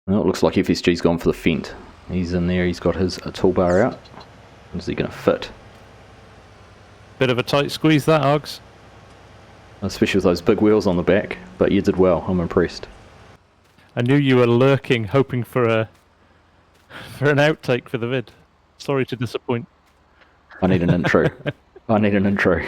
Well, it looks like FSG's gone for the fent. He's in there, he's got his toolbar out. Is he going to fit? Bit of a tight squeeze that, Args. Especially with those big wheels on the back, but you did well, I'm impressed. I knew you were lurking, hoping for an outtake for the vid. Sorry to disappoint. I need an intro. I need an intro.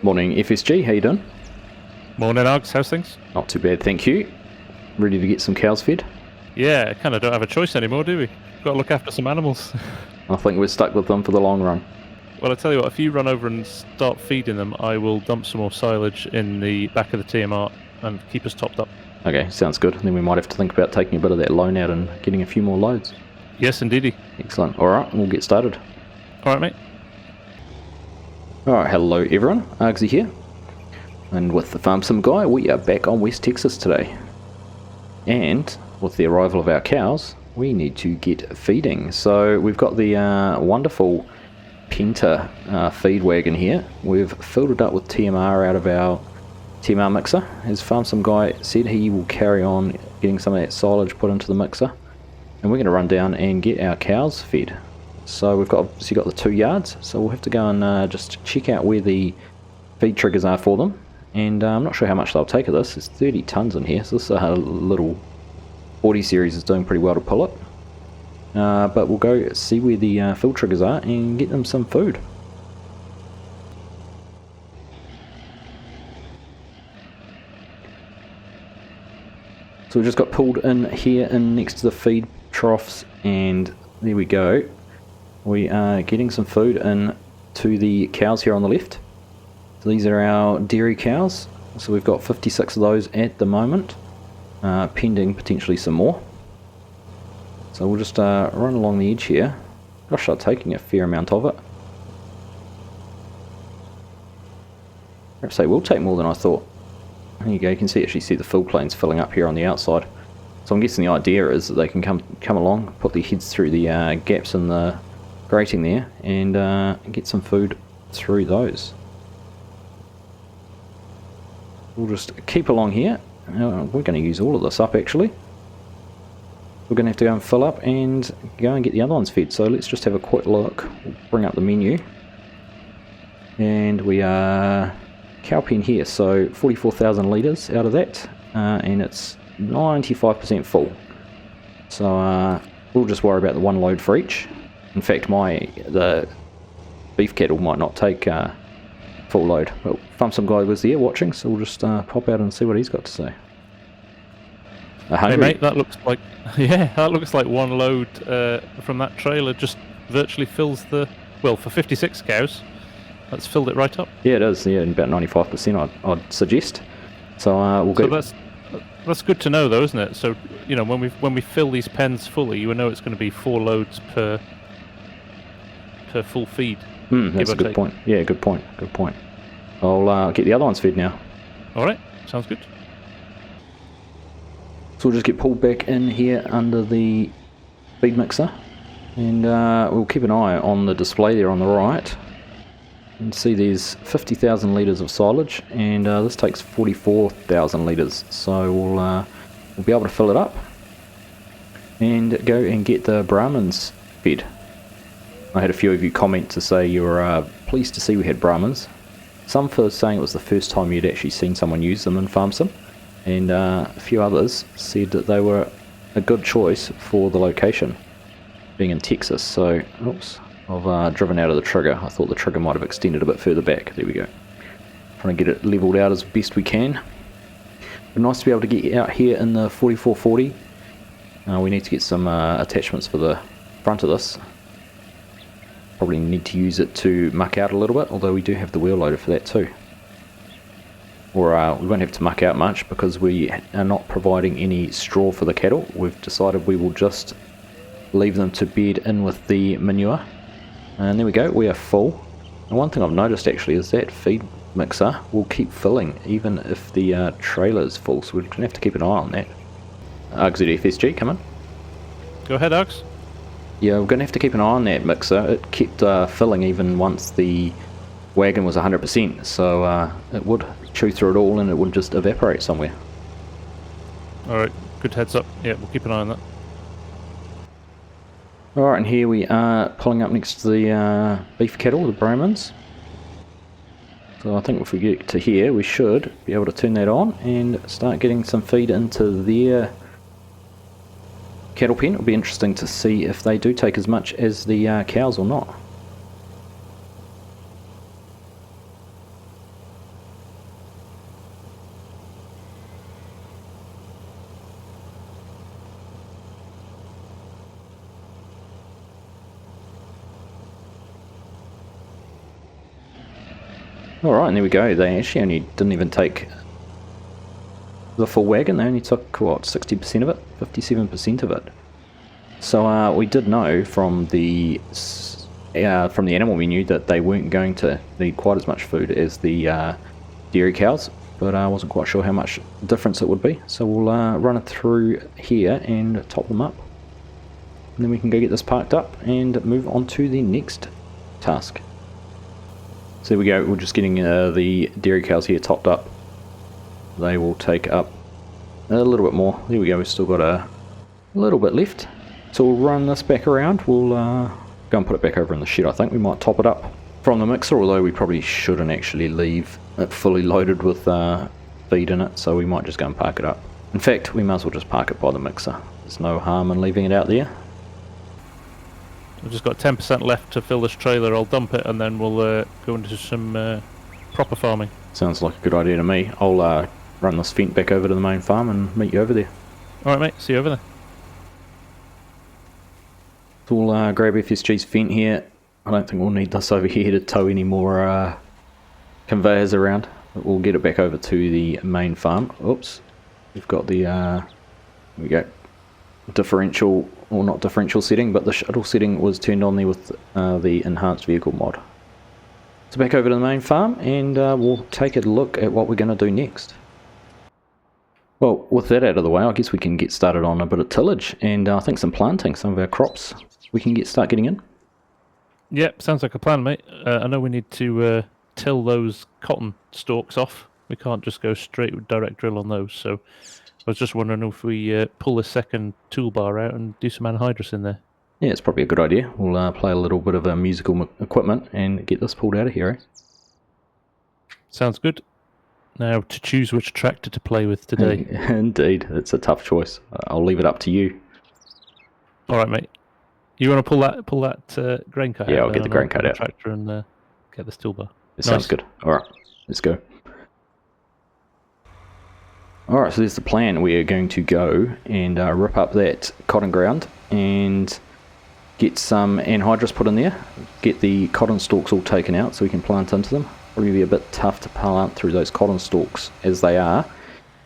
Morning FSG, how you doing? Morning, Args. How's things? Not too bad, thank you. Ready to get some cows fed? Yeah, kind of don't have a choice anymore, do we? Got to look after some animals. I think we're stuck with them for the long run. Well, I tell you what, if you run over and start feeding them, I will dump some more silage in the back of the TMR and keep us topped up. Okay, sounds good. Then we might have to think about taking a bit of that loan out and getting a few more loads. Yes, indeedy. Excellent. Alright, we'll get started. Alright, mate. Alright, hello everyone, Argsy here. And with the FarmSim Guy, we are back on West Texas today. And with the arrival of our cows, we need to get feeding. So we've got the wonderful Penta feed wagon here. We've filled it up with TMR out of our TMR mixer. As FarmSim Guy said, he will carry on getting some of that silage put into the mixer. And we're going to run down and get our cows fed. So we've obviously got the 2 yards, so we'll have to go and just check out where the feed triggers are for them. And I'm not sure how much they'll take of this. There's 30 tons in here, so this little 40 series is doing pretty well to pull it. But we'll go see where the fill triggers are and get them some food. So we just got pulled in here in next to the feed troughs, and there we go. We are getting some food in to the cows here on the left. So these are our dairy cows. So we've got 56 of those at the moment, pending potentially some more. So we'll just run along the edge here. Gosh, they're taking a fair amount of it. Perhaps they will take more than I thought. There you go, you can actually see the fill planes filling up here on the outside. So I'm guessing the idea is that they can come along, put their heads through the gaps in the grating there, and get some food through those. We'll just keep along here. We're going to use all of this up actually. We're going to have to go and fill up and go and get the other ones fed. So let's just have a quick look. We'll bring up the menu. And we are cow pen here, so 44,000 litres out of that, and it's 95% full. So we'll just worry about the one load for each. In fact, the beef cattle might not take full load. But FarmSim Guy was there watching, so we'll just pop out and see what he's got to say. Hey mate, that looks like that looks like one load from that trailer just virtually fills the, well, for 56 cows, that's filled it right up. Yeah, it is. Yeah, about 95%, I'd suggest. So we'll go. So that's good to know, though, isn't it? So you know, when we fill these pens fully, you will know it's going to be 4 loads per full feed. That's a good point. Yeah, good point. Good point. I'll get the other ones fed now. All right, sounds good. So we'll just get pulled back in here under the feed mixer, and we'll keep an eye on the display there on the right. You can see there's 50,000 litres of silage, and this takes 44,000 litres. So we'll be able to fill it up and go and get the Brahmins fed. I had a few of you comment to say you were pleased to see we had Brahmins. Some for saying it was the first time you'd actually seen someone use them in FarmSim, and a few others said that they were a good choice for the location, being in Texas. So, oops, I've driven out of the trigger. I thought the trigger might have extended a bit further back. There we go. Trying to get it levelled out as best we can. But nice to be able to get out here in the 4440. We need to get some attachments for the front of this. Probably need to use it to muck out a little bit, although we do have the wheel loader for that too. or we won't have to muck out much because we are not providing any straw for the cattle. We've decided we will just leave them to bed in with the manure. And there we go, we are full. And one thing I've noticed actually is that feed mixer will keep filling even if the trailer is full, so we're going to have to keep an eye on that. Argsy FSG, come in. Go ahead, Args. Yeah, we're going to have to keep an eye on that mixer. It kept filling even once the wagon was 100%, so it would chew through it all and it would just evaporate somewhere. Alright, good heads up. Yeah, we'll keep an eye on that. Alright, and here we are pulling up next to the beef cattle, the Brahmins. So I think if we get to here, we should be able to turn that on and start getting some feed into their cattle pen. It'll be interesting to see if they do take as much as the cows or not. Alright, and there we go. They actually only didn't even take the full wagon. They only took, what, 60% of it? 57% of it. So we did know from the animal menu that they weren't going to need quite as much food as the dairy cows, but I wasn't quite sure how much difference it would be. So we'll run it through here and top them up. And then we can go get this parked up and move on to the next task. So there we go, we're just getting the dairy cows here topped up. They will take up a little bit more. There we go, we've still got a little bit left. So we'll run this back around. We'll go and put it back over in the shed. I think we might top it up from the mixer, although we probably shouldn't actually leave it fully loaded with feed in it, so we might just go and park it up. In fact, we might as well just park it by the mixer. There's no harm in leaving it out there. We've just got 10% left to fill this trailer. I'll dump it and then we'll go into some proper farming. Sounds like a good idea to me. I'll run this Fent back over to the main farm and meet you over there. Alright mate, see you over there. So we'll grab FSG's Fent here. I don't think we'll need this over here to tow any more conveyors around. But we'll get it back over to the main farm. Oops. We've got the, here we go, differential, or not differential setting, but the shuttle setting was turned on there with the enhanced vehicle mod. So back over to the main farm and we'll take a look at what we're going to do next. Well, with that out of the way, I guess we can get started on a bit of tillage and I think some planting, some of our crops we can start getting in. Yep, sounds like a plan, mate. I know we need to till those cotton stalks off. We can't just go straight with direct drill on those, so I was just wondering if we pull a second toolbar out and do some anhydrous in there. Yeah, it's probably a good idea. We'll play a little bit of musical equipment and get this pulled out of here, eh? Sounds good. Now, to choose which tractor to play with today. Indeed, it's a tough choice. I'll leave it up to you. Alright, mate. You want to pull that grain cart out? Yeah, I'll get the grain cart out. Tractor and get this toolbar. It sounds good. Alright, let's go. Alright, so there's the plan. We are going to go and rip up that cotton ground and get some anhydrous put in there. Get the cotton stalks all taken out so we can plant into them. Probably be a bit tough to plant through those cotton stalks as they are.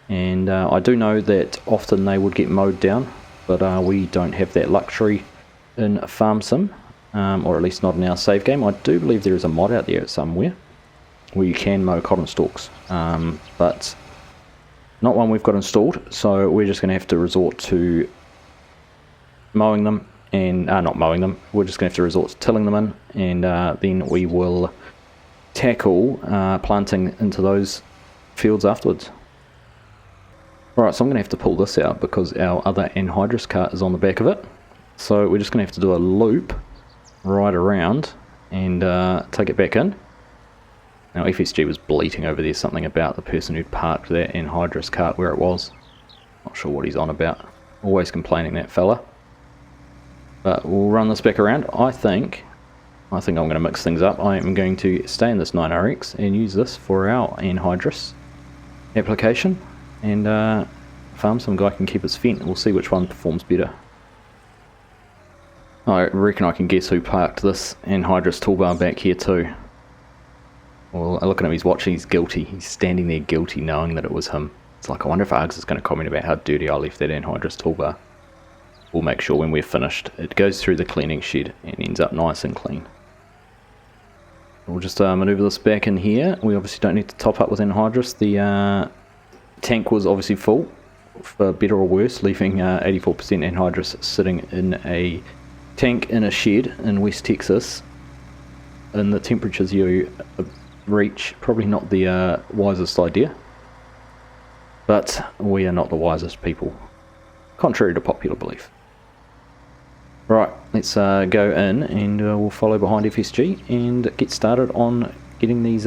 And I do know that often they would get mowed down, but we don't have that luxury in FarmSim, or at least not in our save game. I do believe there is a mod out there somewhere where you can mow cotton stalks, but not one we've got installed, so we're just going to have to resort to mowing them, and not mowing them, we're just going to have to resort to tilling them in, and then we will tackle planting into those fields afterwards. Alright, so I'm going to have to pull this out because our other anhydrous cart is on the back of it, so we're just going to have to do a loop right around and take it back in. Now FSG was bleating over there something about the person who'd parked that anhydrous cart where it was. Not sure what he's on about. Always complaining, that fella. But we'll run this back around. I think I'm going to mix things up. I am going to stay in this 9RX and use this for our anhydrous application. And FarmSim Guy can keep his Fent. We'll see which one performs better. I reckon I can guess who parked this anhydrous toolbar back here too. Well, looking at his watch, he's guilty. He's standing there guilty, knowing that it was him. It's like, I wonder if Args is going to comment about how dirty I left that anhydrous toolbar. We'll make sure when we're finished, it goes through the cleaning shed and ends up nice and clean. We'll just manoeuvre this back in here. We obviously don't need to top up with anhydrous. The tank was obviously full, for better or worse, leaving 84% anhydrous sitting in a tank in a shed in West Texas. And the temperatures you reach, probably not the wisest idea. But we are not the wisest people, contrary to popular belief. Right, let's go in and we'll follow behind FSG and get started on getting these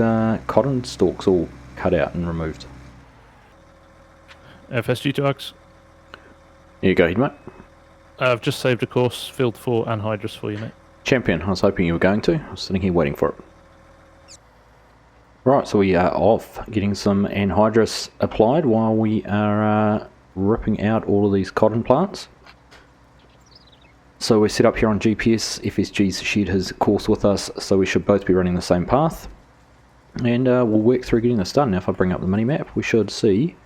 cotton stalks all cut out and removed. FSG to Args. Yeah, go ahead, mate. I've just saved a course, field 4 anhydrous for you, mate. Champion, I was hoping you were going to. I was sitting here waiting for it. Right, so we are off getting some anhydrous applied while we are ripping out all of these cotton plants. So we're set up here on GPS. FSG's shared his course with us, so we should both be running the same path. And we'll work through getting this done. Now if I bring up the mini-map, we should see,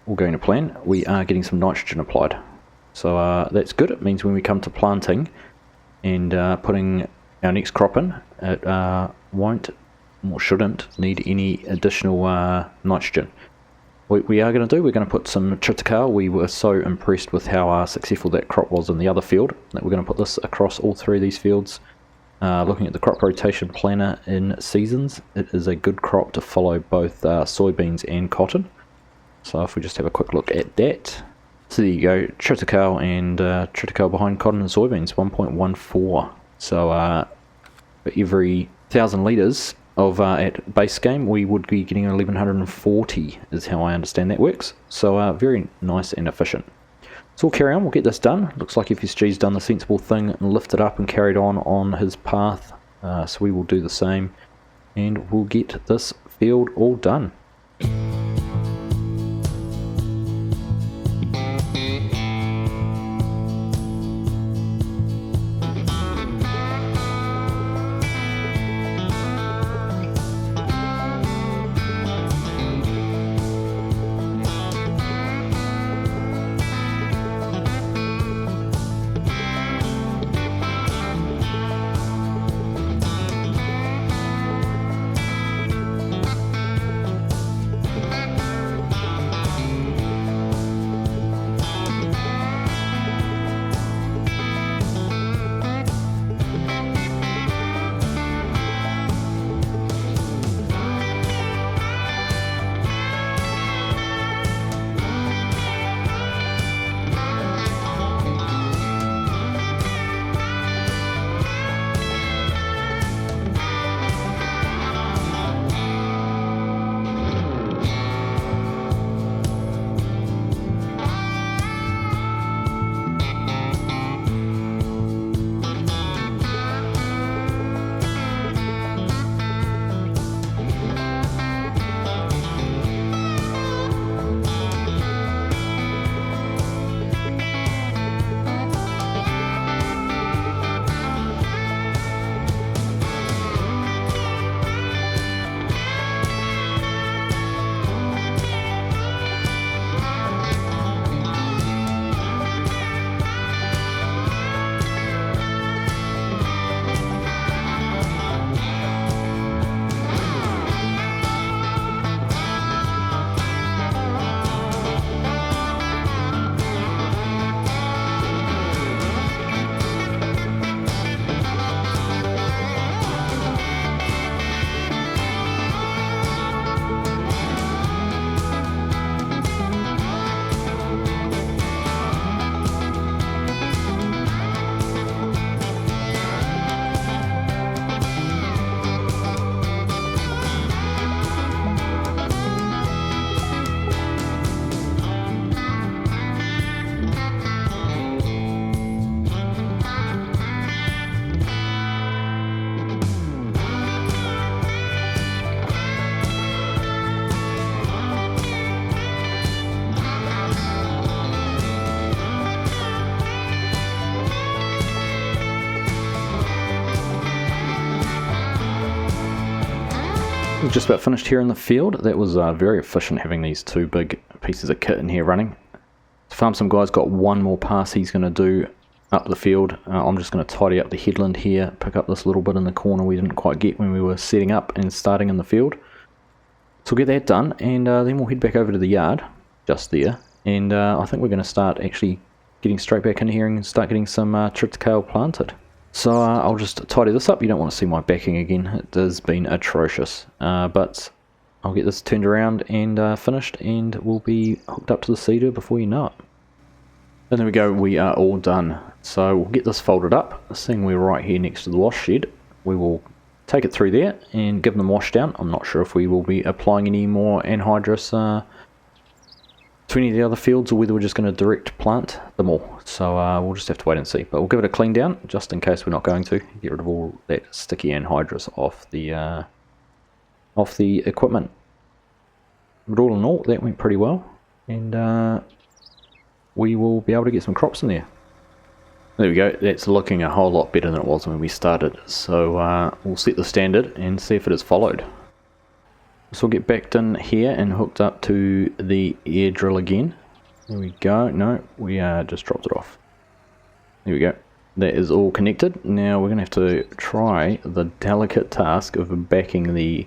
all going to plan, we are getting some nitrogen applied. So that's good. It means when we come to planting and putting our next crop in, it won't or shouldn't need any additional nitrogen. What we are going to do, we're going to put some triticale. We were so impressed with how successful that crop was in the other field that we're going to put this across all three of these fields. Looking at the crop rotation planner in seasons, it is a good crop to follow both soybeans and cotton. So if we just have a quick look at that. So there you go, triticale and triticale behind cotton and soybeans, 1.14. So for every 1,000 litres of at base game, we would be getting 1140 is how I understand that works. So very nice and efficient. So we'll carry on, we'll get this done. Looks like FSG's done the sensible thing and lifted up and carried on his path. So we will do the same and we'll get this field all done. We're just about finished here in the field. That was very efficient having these two big pieces of kit in here running. FarmSim Guy's got one more pass he's going to do up the field. I'm just going to tidy up the headland here, pick up this little bit in the corner we didn't quite get when we were setting up and starting in the field. So we'll get that done, and then we'll head back over to the yard, just there, and I think we're going to start actually getting straight back in here and start getting some triticale planted. So I'll just tidy this up. You don't want to see my backing again, it has been atrocious, but I'll get this turned around and finished, and we'll be hooked up to the seeder before you know it. And there we go, we are all done. So we'll get this folded up, seeing we're right here next to the wash shed. We will take it through there and give them a wash down. I'm not sure if we will be applying any more anhydrous to any of the other fields, or whether we're just going to direct plant them all. So we'll just have to wait and see. But we'll give it a clean down, just in case we're not going to. Get rid of all that sticky anhydrous off the equipment. But all in all, that went pretty well. And we will be able to get some crops in there. There we go, that's looking a whole lot better than it was when we started. So we'll set the standard and see if it is followed. So we'll get backed in here and hooked up to the air drill again. There we go, no, we just dropped it off. There we go, that is all connected. Now we're going to have to try the delicate task of backing the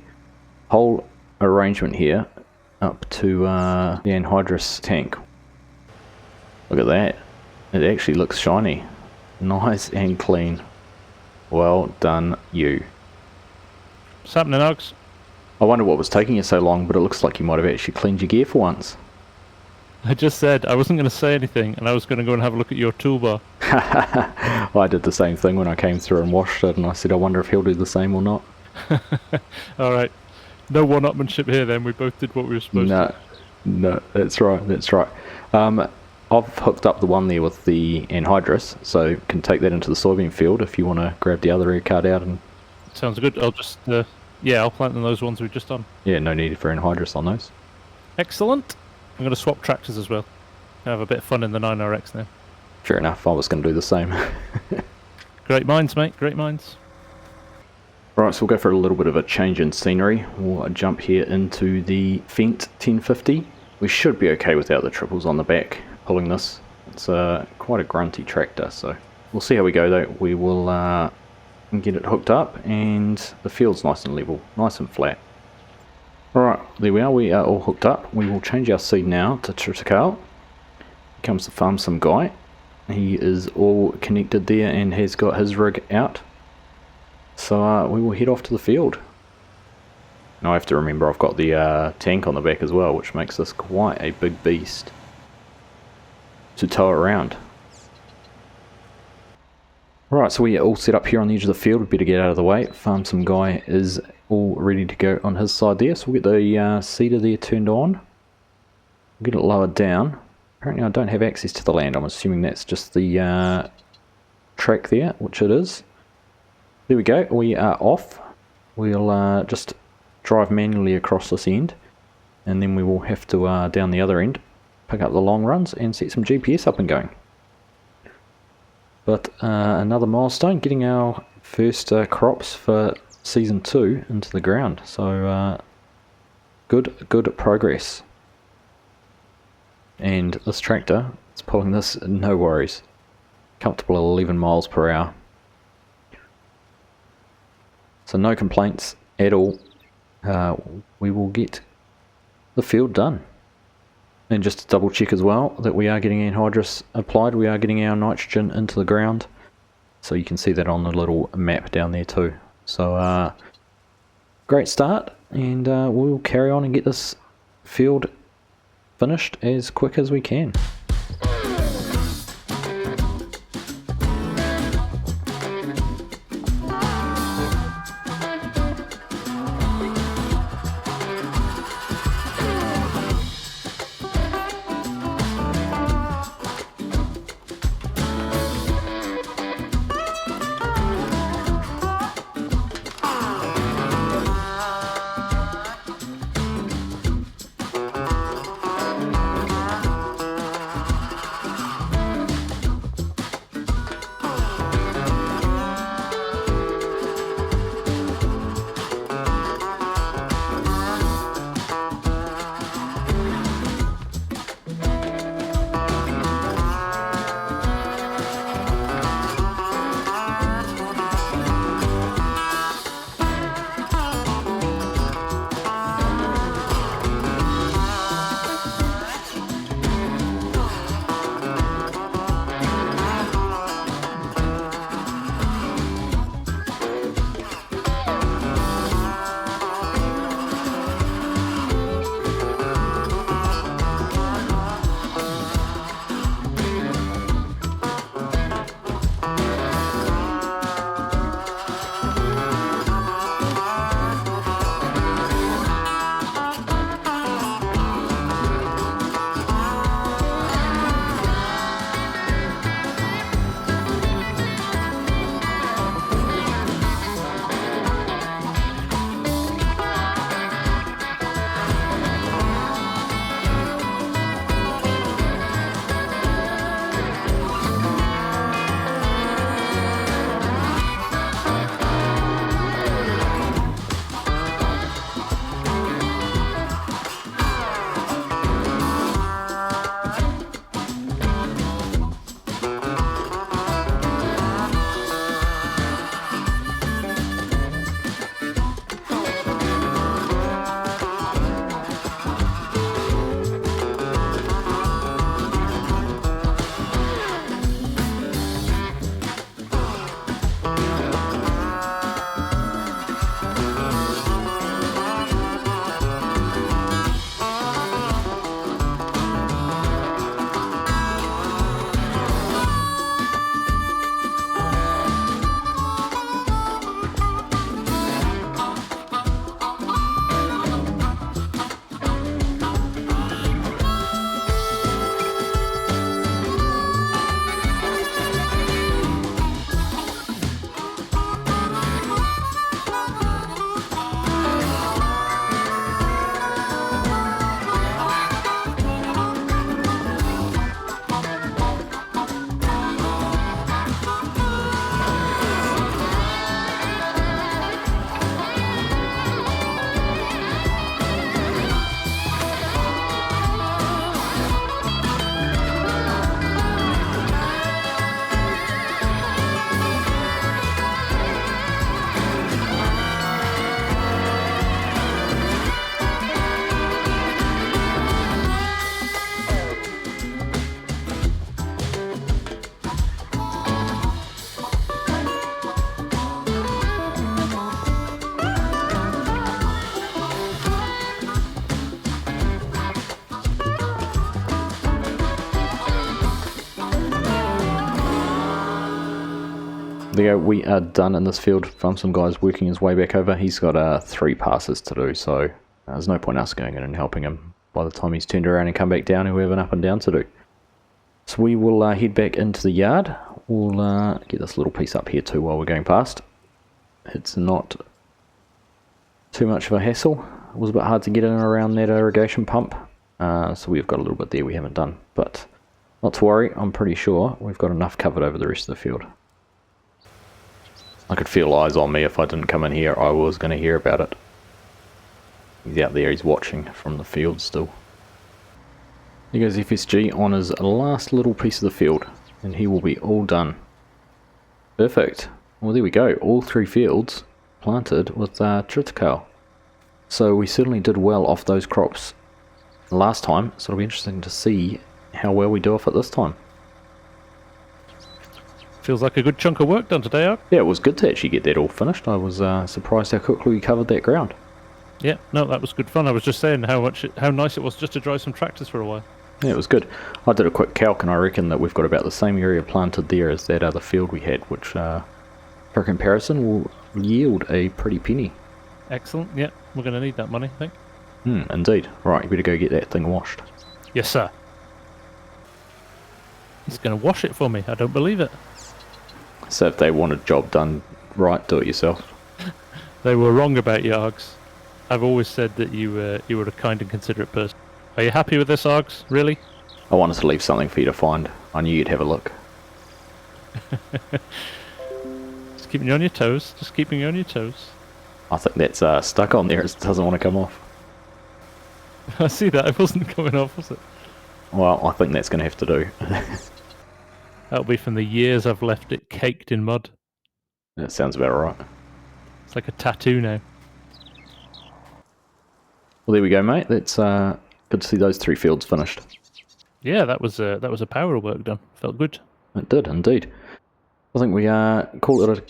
whole arrangement here up to the anhydrous tank. Look at that, it actually looks shiny. Nice and clean. Well done, you. What's happening, Args? I wonder what was taking you so long, but it looks like you might have actually cleaned your gear for once. I just said I wasn't going to say anything, and I was going to go and have a look at your toolbar. I did the same thing when I came through and washed it, and I said I wonder if he'll do the same or not. Alright. No one-upmanship here then, we both did what we were supposed to. No, that's right, that's right. I've hooked up the one there with the anhydrous, so you can take that into the soybean field if you want to grab the other air card out. And sounds good. I'll just, I'll plant in those ones we've just done. Yeah, no need for anhydrous on those. Excellent. I'm going to swap tractors as well. Have a bit of fun in the 9RX now. Fair enough, I was going to do the same. Great minds, mate, great minds. Right, so we'll go for a little bit of a change in scenery. We'll jump here into the Fendt 1050. We should be okay without the triples on the back. Pulling this, it's quite a grunty tractor, so we'll see how we go though. We will get it hooked up, and the field's nice and level, nice and flat. Alright, there we are all hooked up. We will change our seed now to triticale. Here comes the FarmSim Guy. He is all connected there and has got his rig out. So we will head off to the field. Now I have to remember I've got the tank on the back as well, which makes this quite a big beast to tow around. Right, so we are all set up here on the edge of the field. We'd better get out of the way. FarmSim Guy is all ready to go on his side there, so we'll get the seeder there turned on. We'll get it lowered down. Apparently I don't have access to the land. I'm assuming that's just the track there, which it is. There we go, we are off. We'll just drive manually across this end, and then we will have to, down the other end, pick up the long runs and set some GPS up and going. But another milestone, getting our first crops for season 2 into the ground. So good progress. And this tractor, it's pulling this, no worries. Comfortable at 11 miles per hour. So no complaints at all. We will get the field done. And just to double check as well that we are getting anhydrous applied, we are getting our nitrogen into the ground. So you can see that on the little map down there too. So great start, and we'll carry on and get this field finished as quick as we can. There we go, we are done in this field. FarmSim Guy's working his way back over. He's got 3 passes to do, so there's no point us going in and helping him. By the time he's turned around and come back down, we have an up and down to do. So we will head back into the yard. We'll get this little piece up here too while we're going past. It's not too much of a hassle. It was a bit hard to get in and around that irrigation pump, so we've got a little bit there we haven't done. But not to worry, I'm pretty sure we've got enough covered over the rest of the field. I could feel eyes on me. If I didn't come in here, I was going to hear about it. He's out there, he's watching from the field still. There goes FSG on his last little piece of the field, and he will be all done. Perfect. Well, there we go. All 3 fields planted with triticale. So we certainly did well off those crops last time, so it'll be interesting to see how well we do off it this time. Feels like a good chunk of work done today, Ark. Yeah, it was good to actually get that all finished. I was surprised how quickly we covered that ground. Yeah, no, that was good fun. I was just saying how nice it was just to drive some tractors for a while. Yeah, it was good. I did a quick calc and I reckon that we've got about the same area planted there as that other field we had, which for comparison will yield a pretty penny. Excellent, yeah, we're going to need that money, I think. Indeed. Right, you better go get that thing washed. Yes, sir. He's going to wash it for me, I don't believe it. So if they want a job done right, do it yourself. They were wrong about you, Args. I've always said that you were a kind and considerate person. Are you happy with this, Args? Really? I wanted to leave something for you to find. I knew you'd have a look. Just keeping you on your toes. Just keeping you on your toes. I think that's stuck on there. It doesn't want to come off. I see that. It wasn't coming off, was it? Well, I think that's going to have to do. That'll be from the years I've left it caked in mud. That sounds about right. It's like a tattoo now. Well, there we go, mate. That's good to see those 3 fields finished. Yeah, that was a power of work done. Felt good. It did, indeed. I think we call it a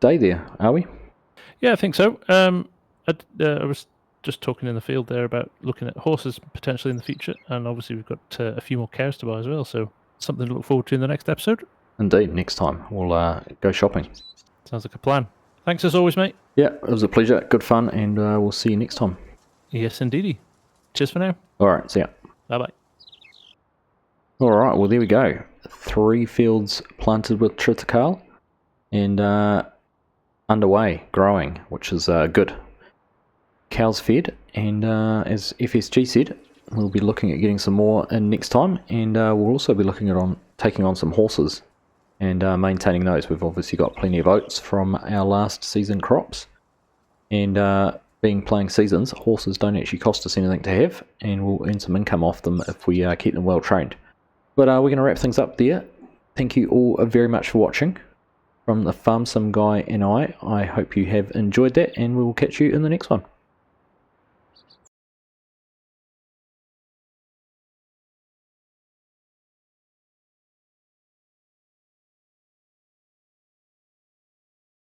day there, are we? Yeah, I think so. I was just talking in the field there about looking at horses potentially in the future, and obviously we've got a few more cows to buy as well, so something to look forward to in the next episode. Indeed, next time we'll go shopping. Sounds like a plan. Thanks as always, mate. Yeah, it was a pleasure. Good fun, and we'll see you next time. Yes, indeedy. Cheers for now. Alright, see ya. Bye-bye. Alright, well there we go. 3 fields planted with triticale, and underway, growing, which is good. Cows fed, and as FSG said, we'll be looking at getting some more in next time, and we'll also be looking at taking on some horses and maintaining those. We've obviously got plenty of oats from our last season crops, and being playing seasons, horses don't actually cost us anything to have, and we'll earn some income off them if we keep them well trained. But we're going to wrap things up there. Thank you all very much for watching. From the FarmSim Guy and I hope you have enjoyed that, and we will catch you in the next one.